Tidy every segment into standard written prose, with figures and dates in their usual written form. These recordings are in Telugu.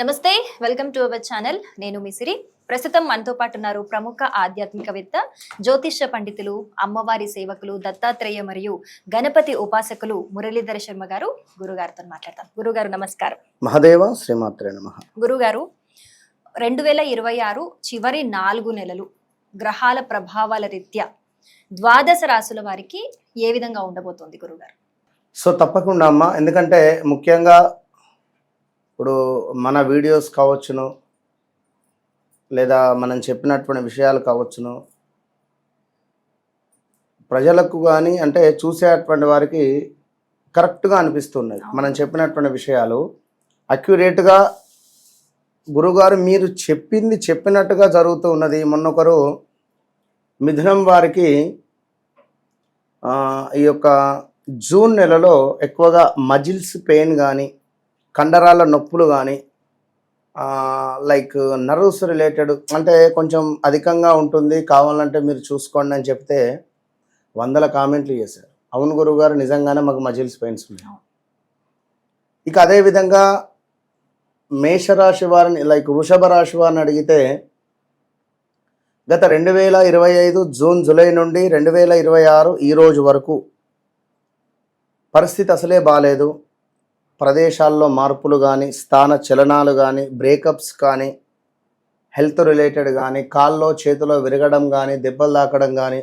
నమస్తే, వెల్కమ్ టు అవర్ ఛానల్. నేను మిసిరి. ప్రస్తుతం మనతో పాటు ఉన్నారు ప్రముఖ ఆధ్యాత్మికవేత్త, జ్యోతిష్య పండితులు, అమ్మవారి సేవకులు, దత్తాత్రేయ మరియు గణపతి ఉపాసకులు మురళీధర శర్మ గారు. గురుగారితో మాట్లాడతాం. గురుగారు నమస్కారం. మహాదేవ శ్రీమాత్రే నమః. గురుగారు, 2026 చివరి 4 నెలలు గ్రహాల ప్రభావాల రీత్యా ద్వాదశ రాశుల వారికి ఏ విధంగా ఉండబోతోంది గురుగారు? సో తప్పకుండా అమ్మ, ఎందుకంటే ముఖ్యంగా ఇప్పుడు మన వీడియోస్ కావచ్చును, లేదా మనం చెప్పినటువంటి విషయాలు కావచ్చును, ప్రజలకు కానీ అంటే చూసేటువంటి వారికి కరెక్ట్గా అనిపిస్తున్నాయి. మనం చెప్పినటువంటి విషయాలు అక్యురేట్గా గురుగారు మీరు చెప్పింది చెప్పినట్టుగా జరుగుతూ ఉన్నది. మొన్నొకరు మిథునం వారికి ఈ యొక్క జూన్ నెలలో ఎక్కువగా మజిల్స్ పెయిన్ కానీ, కండరాల నొప్పులు కానీ, లైక్ నర్వ్స్ రిలేటెడ్ అంటే కొంచెం అధికంగా ఉంటుంది, కావాలంటే మీరు చూసుకోండి అని చెప్తే 100 కామెంట్లు చేశారు. అవును గురుగారు, నిజంగానే మాకు మజిల్స్ పెయిన్స్ ఉన్నాయి. ఇక అదేవిధంగా మేషరాశి వారిని, లైక్ వృషభ రాశి వారిని అడిగితే గత 2025 జూన్ జూలై నుండి 2026 ఈ రోజు వరకు పరిస్థితి అసలే బాగాలేదు. ప్రదేశాల్లో మార్పులు కానీ, స్థాన చలనాలు కానీ, బ్రేకప్స్ కానీ, హెల్త్ రిలేటెడ్ కానీ, కాల్లో చేతిలో విరగడం కానీ, దెబ్బలు తాకడం కానీ,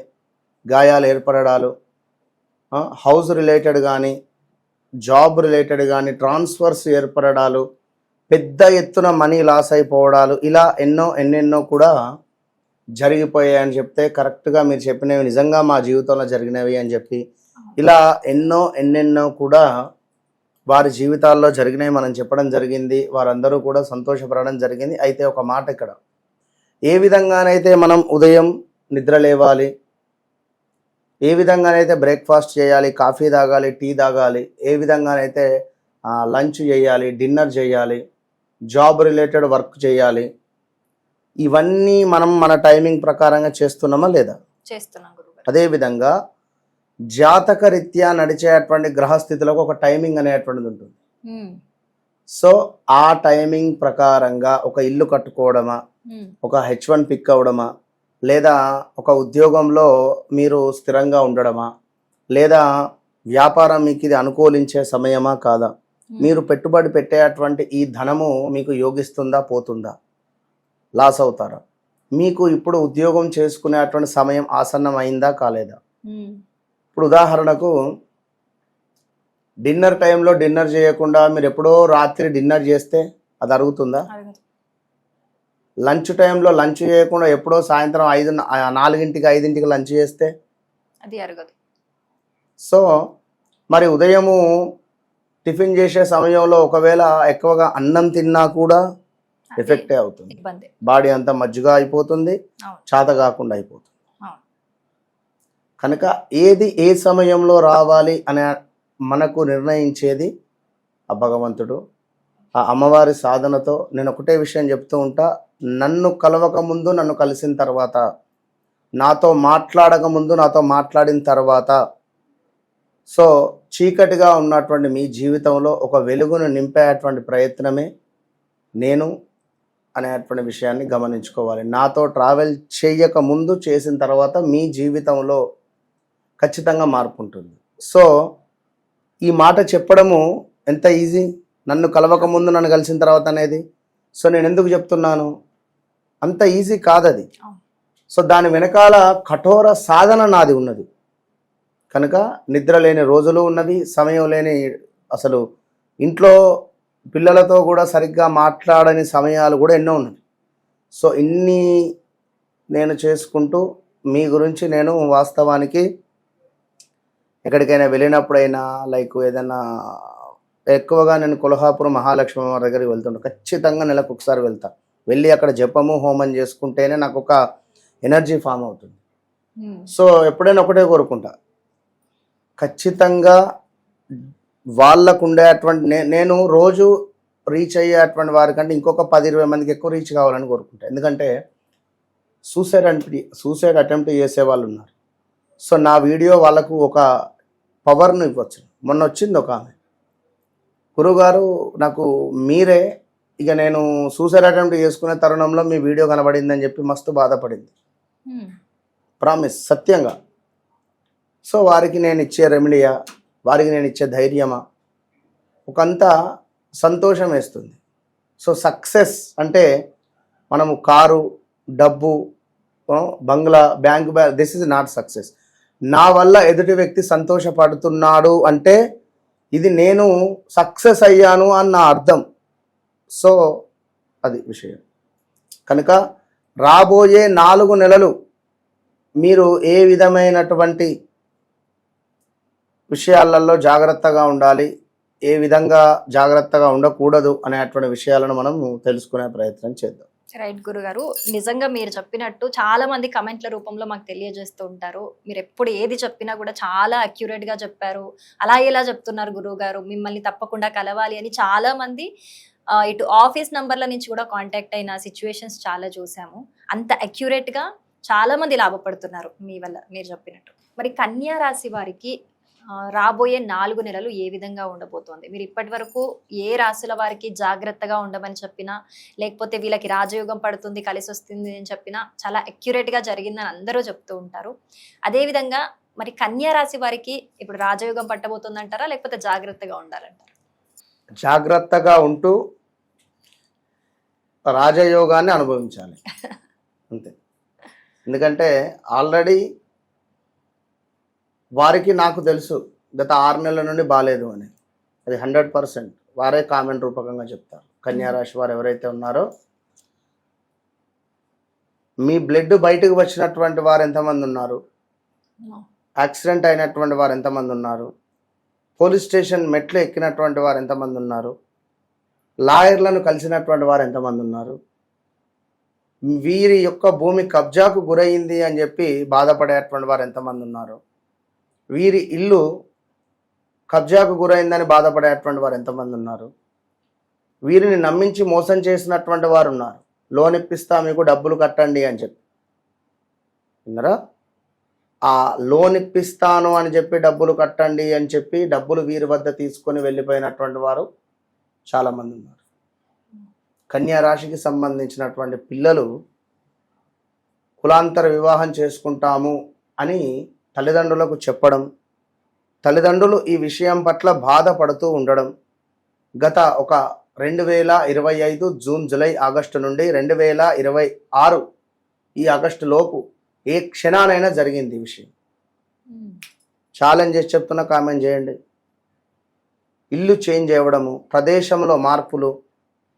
గాయాలు ఏర్పడడాలు, హౌస్ రిలేటెడ్ కానీ, జాబ్ రిలేటెడ్ కానీ, ట్రాన్స్ఫర్స్ ఏర్పడడాలు, పెద్ద ఎత్తున మనీ లాస్ అయిపోవడాలు, ఇలా ఎన్నెన్నో కూడా జరిగిపోయాయని చెప్తే, కరెక్ట్గా మీరు చెప్పినవి నిజంగా మా జీవితంలో జరిగినవి అని చెప్పి, ఇలా ఎన్నెన్నో కూడా వారి జీవితాల్లో జరిగినాయి మనం చెప్పడం జరిగింది. వారందరూ కూడా సంతోషపడడం జరిగింది. అయితే ఒక మాట ఇక్కడ, ఏ విధంగానైతే మనం ఉదయం నిద్ర లేవాలి, ఏ విధంగానైతే బ్రేక్ఫాస్ట్ చేయాలి, కాఫీ తాగాలి, టీ తాగాలి, ఏ విధంగానైతే లంచ్ చేయాలి, డిన్నర్ చేయాలి, జాబ్ రిలేటెడ్ వర్క్ చేయాలి, ఇవన్నీ మనం మన టైమింగ్ ప్రకారంగా చేస్తున్నామా లేదా? చేస్తున్నాం గురుగారు. అదేవిధంగా జాతక రీత్యా నడిచేటువంటి గ్రహస్థితులకు ఒక టైమింగ్ అనేటువంటిది ఉంటుంది. సో ఆ టైమింగ్ ప్రకారంగా ఒక ఇల్లు కట్టుకోవడమా, ఒక H1 పిక్ అవ్వడమా, లేదా ఒక ఉద్యోగంలో మీరు స్థిరంగా ఉండడమా, లేదా వ్యాపారం మీకు ఇది అనుకూలించే సమయమా కాదా, మీరు పెట్టుబడి పెట్టేటువంటి ఈ ధనము మీకు యోగిస్తుందా పోతుందా, లాస్ అవుతారా, మీకు ఇప్పుడు ఉద్యోగం చేసుకునేటువంటి సమయం ఆసన్నం అయిందా కాలేదా. ఇప్పుడు ఉదాహరణకు డిన్నర్ టైంలో డిన్నర్ చేయకుండా మీరు ఎప్పుడో రాత్రి డిన్నర్ చేస్తే అది అరుగుతుందా? లంచ్ టైంలో లంచ్ చేయకుండా ఎప్పుడో సాయంత్రం 4-5 లంచ్ చేస్తే అది అరగదు. సో మరి ఉదయము టిఫిన్ చేసే సమయంలో ఒకవేళ ఎక్కువగా అన్నం తిన్నా కూడా ఎఫెక్టే అవుతుంది. బాడీ అంతా మజ్జిగా అయిపోతుంది, చేత కాకుండా అయిపోతుంది. కనుక ఏది ఏ సమయంలో రావాలి అనే మనకు నిర్ణయించేది ఆ భగవంతుడు. ఆ అమ్మవారి సాధనతో నేను ఒకటే విషయం చెప్తూ ఉంటా, నన్ను కలవక ముందు, నన్ను కలిసిన తర్వాత, నాతో మాట్లాడక ముందు, నాతో మాట్లాడిన తర్వాత, సో చీకటిగా ఉన్నటువంటి మీ జీవితంలో ఒక వెలుగును నింపేటువంటి ప్రయత్నమే నేను అనేటువంటి విషయాన్ని గమనించుకోవాలి. నాతో ట్రావెల్ చేయక ముందు, చేసిన తర్వాత మీ జీవితంలో ఖచ్చితంగా మార్పు ఉంటుంది. సో ఈ మాట చెప్పడము ఎంత ఈజీ, నన్ను కలవక ముందు నన్ను కలిసిన తర్వాత అనేది. సో నేను ఎందుకు చెప్తున్నాను, అంత ఈజీ కాదది. సో దాని వెనకాల కఠోర సాధన నాది ఉన్నది. కనుక నిద్ర లేని రోజులు ఉన్నవి, సమయం లేని, అసలు ఇంట్లో పిల్లలతో కూడా సరిగ్గా మాట్లాడని సమయాలు కూడా ఎన్నో ఉన్నాయి. సో ఇన్ని నేను చేసుకుంటూ మీ గురించి నేను వాస్తవానికి ఎక్కడికైనా వెళ్ళినప్పుడైనా, లైక్ ఏదైనా ఎక్కువగా నేను కొల్హాపురం మహాలక్ష్మి వారి దగ్గరికి వెళ్తుంటా. ఖచ్చితంగా నెలకు ఒకసారి వెళ్తా. వెళ్ళి అక్కడ జపము హోమం చేసుకుంటేనే నాకు ఒక ఎనర్జీ ఫామ్ అవుతుంది. సో ఎప్పుడైనా ఒకటే కోరుకుంటా, ఖచ్చితంగా వాళ్ళకు ఉండేటువంటి నేను రోజు రీచ్ అయ్యేటువంటి వారికంటే ఇంకొక 10-20 మందికి ఎక్కువ రీచ్ కావాలని కోరుకుంటా. ఎందుకంటే సూసైడ్ అటెంప్ట్ చేసే వాళ్ళు ఉన్నారు. సో నా వీడియో వాళ్ళకు ఒక పవర్ను ఇవ్వచ్చు. మొన్న వచ్చింది ఒక ఆమె, గురుగారు నాకు మీరే ఇక నేను సూసైడ్ అటెంప్ట్ చేసుకునే తరుణంలో మీ వీడియో కనబడిందని చెప్పి మస్తు బాధపడింది. ప్రామిస్, సత్యంగా. సో వారికి నేను ఇచ్చే రెమెడీయా, వారికి నేను ఇచ్చే ధైర్యమా, ఒకంత సంతోషం వేస్తుంది. సో సక్సెస్ అంటే మనము కారు, డబ్బు, బంగ్లా, bank this is not success. నా వల్ల ఎదుటి వ్యక్తి సంతోషపడుతున్నాడు అంటే ఇది నేను సక్సెస్ అయ్యాను అన్న అర్థం. సో అది విషయం. కనుక రాబోయే 4 నెలలు మీరు ఏ విధమైనటువంటి విషయాలలో జాగ్రత్తగా ఉండాలి, ఏ విధంగా జాగ్రత్తగా ఉండకూడదు అనేటువంటి విషయాలను మనం తెలుసుకునే ప్రయత్నం చేద్దాం. రైట్ గురుగారు, నిజంగా మీరు చెప్పినట్టు చాలా మంది కమెంట్ల రూపంలో మాకు తెలియజేస్తూ ఉంటారు. మీరు ఎప్పుడు ఏది చెప్పినా కూడా చాలా అక్యురేట్ గా చెప్పారు, అలా ఎలా చెప్తున్నారు గురువు గారు, మిమ్మల్ని తప్పకుండా కలవాలి అని చాలా మంది ఇటు ఆఫీస్ నంబర్ల నుంచి కూడా కాంటాక్ట్ అయిన సిచ్యువేషన్స్ చాలా చూసాము. అంత అక్యురేట్ గా చాలా మంది లాభపడుతున్నారు మీ వల్ల, మీరు చెప్పినట్టు. మరి కన్యా రాశి వారికి రాబోయే 4 నెలలు ఏ విధంగా ఉండబోతోంది? మీరు ఇప్పటి వరకు ఏ రాశుల వారికి జాగ్రత్తగా ఉండమని చెప్పినా, లేకపోతే వీళ్ళకి రాజయోగం పడుతుంది, కలిసి వస్తుంది అని చెప్పినా చాలా అక్యురేట్ గా జరిగిందని అందరూ చెప్తూ ఉంటారు. అదేవిధంగా మరి కన్యా రాశి వారికి ఇప్పుడు రాజయోగం పట్టబోతుంది అంటారా, లేకపోతే జాగ్రత్తగా ఉండాలంటారా? జాగ్రత్తగా ఉంటూ రాజయోగాన్ని అనుభవించాలి అంతే. ఎందుకంటే ఆల్రెడీ వారికి నాకు తెలుసు గత 6 నెలల నుండి బాగాలేదు అని. అది 100% వారే కామెంట్ రూపకంగా చెప్తారు. కన్యా రాశి వారు ఎవరైతే ఉన్నారో, మీ బ్లడ్ బయటకు వచ్చినటువంటి వారు ఎంతమంది ఉన్నారు, యాక్సిడెంట్ అయినటువంటి వారు ఎంతమంది ఉన్నారు, పోలీస్ స్టేషన్ మెట్లు ఎక్కినటువంటి వారు ఎంతమంది ఉన్నారు, లాయర్లను కలిసినటువంటి వారు ఎంతమంది ఉన్నారు, వీరి యొక్క భూమి కబ్జాకు గురైంది అని చెప్పి బాధపడేటువంటి వారు ఎంతమంది ఉన్నారు, వీరి ఇల్లు కబ్జాకు గురైందని బాధపడేటువంటి వారు ఎంతమంది ఉన్నారు, వీరిని నమ్మించి మోసం చేసినటువంటి వారు ఉన్నారు, లోన్ ఇప్పిస్తా మీకు డబ్బులు కట్టండి అని చెప్పి విన్నారా, ఆ లోన్ ఇప్పిస్తాను అని చెప్పి డబ్బులు కట్టండి అని చెప్పి డబ్బులు వీరి వద్ద తీసుకొని వెళ్ళిపోయినటువంటి వారు చాలామంది ఉన్నారు. కన్యా రాశికి సంబంధించినటువంటి పిల్లలు కులాంతర వివాహం చేసుకుంటాము అని తల్లిదండ్రులకు చెప్పడం, తల్లిదండ్రులు ఈ విషయం పట్ల బాధపడుతూ ఉండడం గత ఒక 2025 జూన్, జూలై, ఆగస్టు నుండి 2026 ఈ ఆగస్టు లోపు ఏ క్షణానైనా జరిగింది ఈ విషయం. ఛాలెంజ్ చేసి చెప్తున్నా, కామెంట్ చేయండి. ఇల్లు చేంజ్ అవ్వడము, ప్రదేశంలో మార్పులు,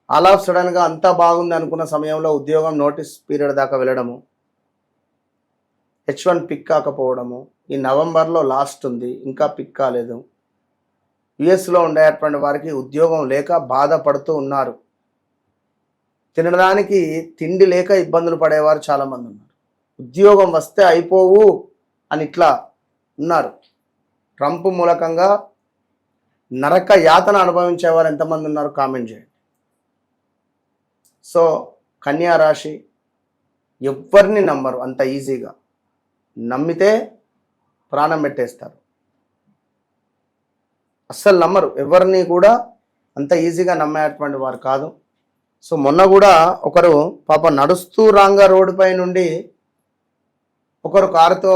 ఆల్ ఆఫ్ సడన్గా అంతా బాగుంది అనుకున్న సమయంలో ఉద్యోగం నోటీస్ పీరియడ్ దాకా వెళ్ళడము, H1 పిక్ కాకపోవడము, ఈ నవంబర్లో లాస్ట్ ఉంది ఇంకా పిక్ కాలేదు. యుఎస్లో ఉండేటువంటి వారికి ఉద్యోగం లేక బాధపడుతూ ఉన్నారు. తినడానికి తిండి లేక ఇబ్బందులు పడేవారు చాలామంది ఉన్నారు. ఉద్యోగం వస్తే అయిపోవు అని ఇట్లా ఉన్నారు. ట్రంప్ మూలకంగా నరక యాతన అనుభవించేవారు ఎంతమంది ఉన్నారు, కామెంట్ చేయండి. సో కన్యా రాశి ఎవరిని నమ్మరు అంత ఈజీగా. నమ్మితే ప్రాణం పెట్టేస్తారు. అస్సలు నమ్మరు, ఎవరిని కూడా అంత ఈజీగా నమ్మేటువంటి వారు కాదు. సో మొన్న కూడా ఒకరు పాప నడుస్తూ రాంగా రోడ్డుపై నుండి ఒకరు కారుతో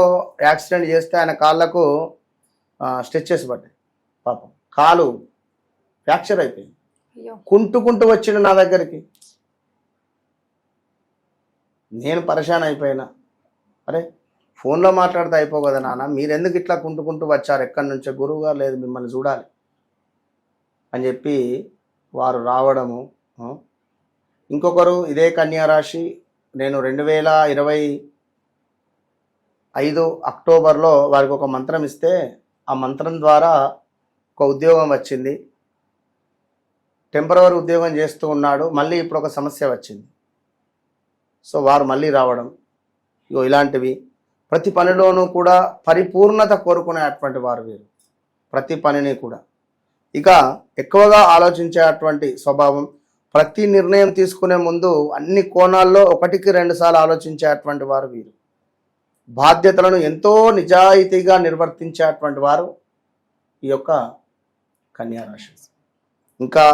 యాక్సిడెంట్ చేస్తే ఆయన కాళ్ళకు స్టిచెస్ పడ్డాయి. పాపం కాలు ఫ్రాక్చర్ అయిపోయింది. కుంటూ వచ్చిండు నా దగ్గరికి. నేను పరేషాన్ అయిపోయినా. అరే ఫోన్లో మాట్లాడితే అయిపో కదా నాన్న, మీరెందుకు ఇట్లా కుంటూ వచ్చారు, ఎక్కడి నుంచో, గురువు గారు లేదు మిమ్మల్ని చూడాలి అని చెప్పి వారు రావడము. ఇంకొకరు ఇదే కన్యా రాశి, నేను 2025 అక్టోబర్లో వారికి ఒక మంత్రం ఇస్తే ఆ మంత్రం ద్వారా ఒక ఉద్యోగం వచ్చింది. టెంపరవరీ ఉద్యోగం చేస్తూ ఉన్నాడు, మళ్ళీ ఇప్పుడు ఒక సమస్య వచ్చింది. సో వారు మళ్ళీ రావడం. ఇలాంటివి ప్రతి పనిలోనూ కూడా పరిపూర్ణత కోరుకునేటువంటి వారు వీరు. ప్రతి పనిని కూడా ఇక ఎక్కువగా ఆలోచించేటువంటి స్వభావం. ప్రతి నిర్ణయం తీసుకునే ముందు అన్ని కోణాల్లో 1కి 2 సార్లు ఆలోచించేటువంటి వారు వీరు. బాధ్యతలను ఎంతో నిజాయితీగా నిర్వర్తించేటువంటి వారు ఈ యొక్క కన్యా రాశి. ఇంకా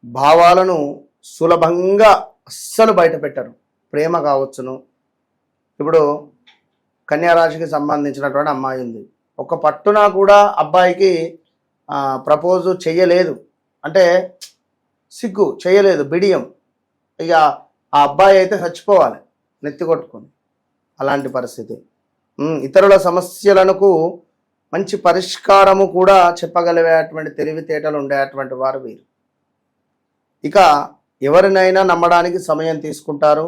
భావాలను సులభంగా అస్సలు బయట పెట్టరు. ప్రేమ కావచ్చును. ఇప్పుడు కన్యారాశికి సంబంధించినటువంటి అమ్మాయి ఉంది, ఒక పట్టున కూడా అబ్బాయికి ప్రపోజ్ చెయ్యలేదు అంటే సిగ్గు, చేయలేదు, బిడియం, ఇక ఆ అబ్బాయి అయితే చచ్చిపోవాలి నెత్తి కొట్టుకొని, అలాంటి పరిస్థితి. ఇతరుల సమస్యలకు మంచి పరిష్కారము కూడా చెప్పగలిగేటువంటి తెలివితేటలు ఉండేటువంటి వారు వీరు. ఇక ఎవరినైనా నమ్మడానికి సమయం తీసుకుంటారు,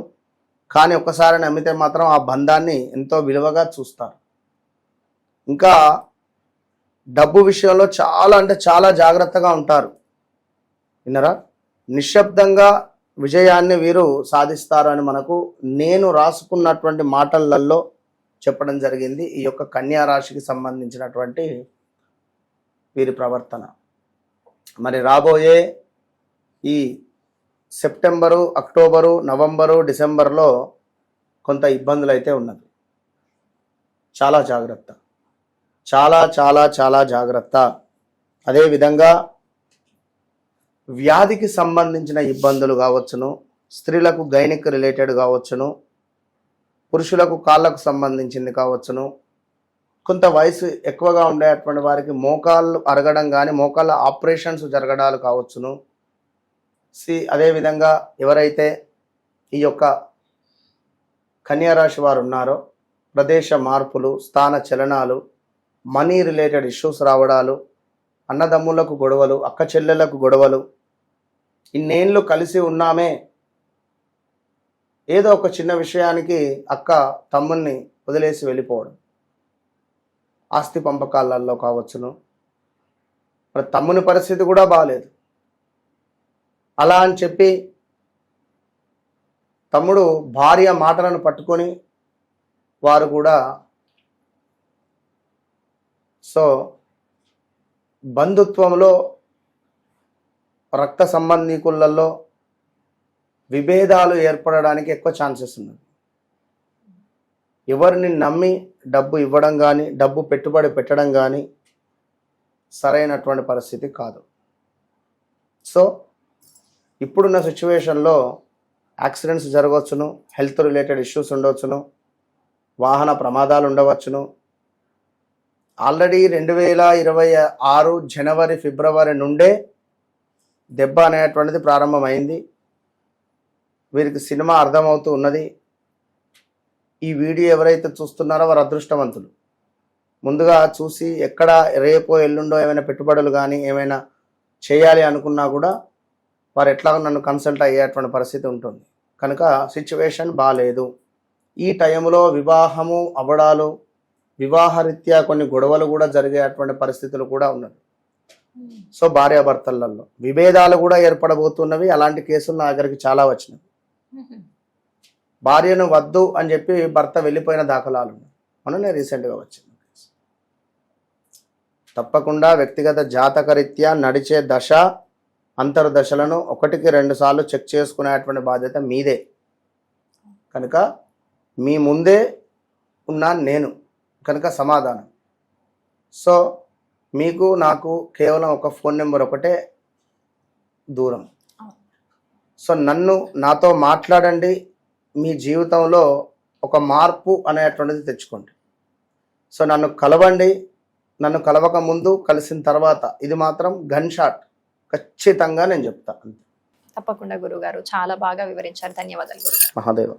కానీ ఒక్కసారి నమ్మితే మాత్రం ఆ బంధాన్ని ఎంతో విలువగా చూస్తారు. ఇంకా డబ్బు విషయంలో చాలా అంటే చాలా జాగ్రత్తగా ఉంటారు. విన్నరా? నిశ్శబ్దంగా విజయాన్ని వీరు సాధిస్తారు అని మనకు నేను రాసుకున్నటువంటి మాటలలో చెప్పడం జరిగింది ఈ యొక్క కన్యా రాశికి సంబంధించినటువంటి వీరి ప్రవర్తన. మరి రాబోయే ఈ సెప్టెంబరు, అక్టోబరు, నవంబరు, డిసెంబర్లో కొంత ఇబ్బందులు అయితే ఉన్నది. చాలా జాగ్రత్త, చాలా చాలా చాలా జాగ్రత్త. అదేవిధంగా వ్యాధికి సంబంధించిన ఇబ్బందులు కావచ్చును, స్త్రీలకు గైనిక్ రిలేటెడ్ కావచ్చును, పురుషులకు కాళ్ళకు సంబంధించింది కావచ్చును, కొంత వయసు ఎక్కువగా ఉండేటువంటి వారికి మోకాళ్ళు అరగడం కానీ మోకాళ్ళ ఆపరేషన్స్ జరగడాలు కావచ్చును. అదేవిధంగా ఎవరైతే ఈ యొక్క కన్యారాశి వారు ఉన్నారో ప్రదేశ మార్పులు, స్థాన చలనాలు, మనీ రిలేటెడ్ ఇష్యూస్ రావడాలు, అన్నదమ్ములకు గొడవలు, అక్క చెల్లెలకు గొడవలు, ఇన్నేళ్ళు కలిసి ఉన్నామే ఏదో ఒక చిన్న విషయానికి అక్క తమ్ముల్ని వదిలేసి వెళ్ళిపోవడం, ఆస్తి పంపకాలలో కావచ్చును. మరి తమ్ముని పరిస్థితి కూడా బాగాలేదు, అలా అని చెప్పి తమ్ముడు భార్య మాటలను పట్టుకొని వారు కూడా బంధుత్వంలో రక్త సంబంధికులలో విభేదాలు ఏర్పడడానికి ఎక్కువ ఛాన్సెస్ ఉన్నాయి. ఎవరిని నమ్మి డబ్బు ఇవ్వడం కానీ డబ్బు పెట్టుబడి పెట్టడం కానీ సరైనటువంటి పరిస్థితి కాదు. ఇప్పుడున్న సిచ్యువేషన్లో యాక్సిడెంట్స్ జరగవచ్చును, హెల్త్ రిలేటెడ్ ఇష్యూస్ ఉండవచ్చును, వాహన ప్రమాదాలు ఉండవచ్చును. ఆల్రెడీ 2026 జనవరి, ఫిబ్రవరి నుండే దెబ్బ అనేటువంటిది ప్రారంభమైంది. వీరికి సినిమా అర్థమవుతూ ఉన్నది. ఈ వీడియో ఎవరైతే చూస్తున్నారో వారు అదృష్టవంతులు. ముందుగా చూసి ఎక్కడ రేపో ఎల్లుండో ఏమైనా పెట్టుబడులు కానీ ఏమైనా చేయాలి అనుకున్నా కూడా వారు ఎట్లా నన్ను కన్సల్ట్ అయ్యేటువంటి పరిస్థితి ఉంటుంది. కనుక సిచ్యువేషన్ బాగాలేదు. ఈ టైంలో వివాహము అవ్వడాలు, వివాహరీత్యా కొన్ని గొడవలు కూడా జరిగేటువంటి పరిస్థితులు కూడా ఉన్నది. భార్యాభర్తలలో విభేదాలు కూడా ఏర్పడబోతున్నవి. అలాంటి కేసులు నా దగ్గరికి చాలా వచ్చినాయి. భార్యను వద్దు అని చెప్పి భర్త వెళ్ళిపోయిన దాఖలాలు ఉన్నాయి. మొన్ననే రీసెంట్గా వచ్చింది. తప్పకుండా వ్యక్తిగత జాతకరీత్యా నడిచే దశ అంతర్దశలను 1-2 సార్లు చెక్ చేసుకునేటువంటి బాధ్యత మీదే. కనుక మీ ముందే ఉన్నాను నేను, కనుక సమాధానం. మీకు నాకు కేవలం ఒక ఫోన్ నెంబర్ ఒకటే దూరం. నాతో మాట్లాడండి, మీ జీవితంలో ఒక మార్పు అనేటువంటిది తెచ్చుకోండి. నన్ను కలవండి. నన్ను కలవక ముందు, కలిసిన తర్వాత ఇది మాత్రం గన్ షాట్ ఖచ్చితంగా నేను చెప్తాను. తప్పకుండా గురుగారు, చాలా బాగా వివరించారు. ధన్యవాదాలు గురుగారు. మహాదేవ.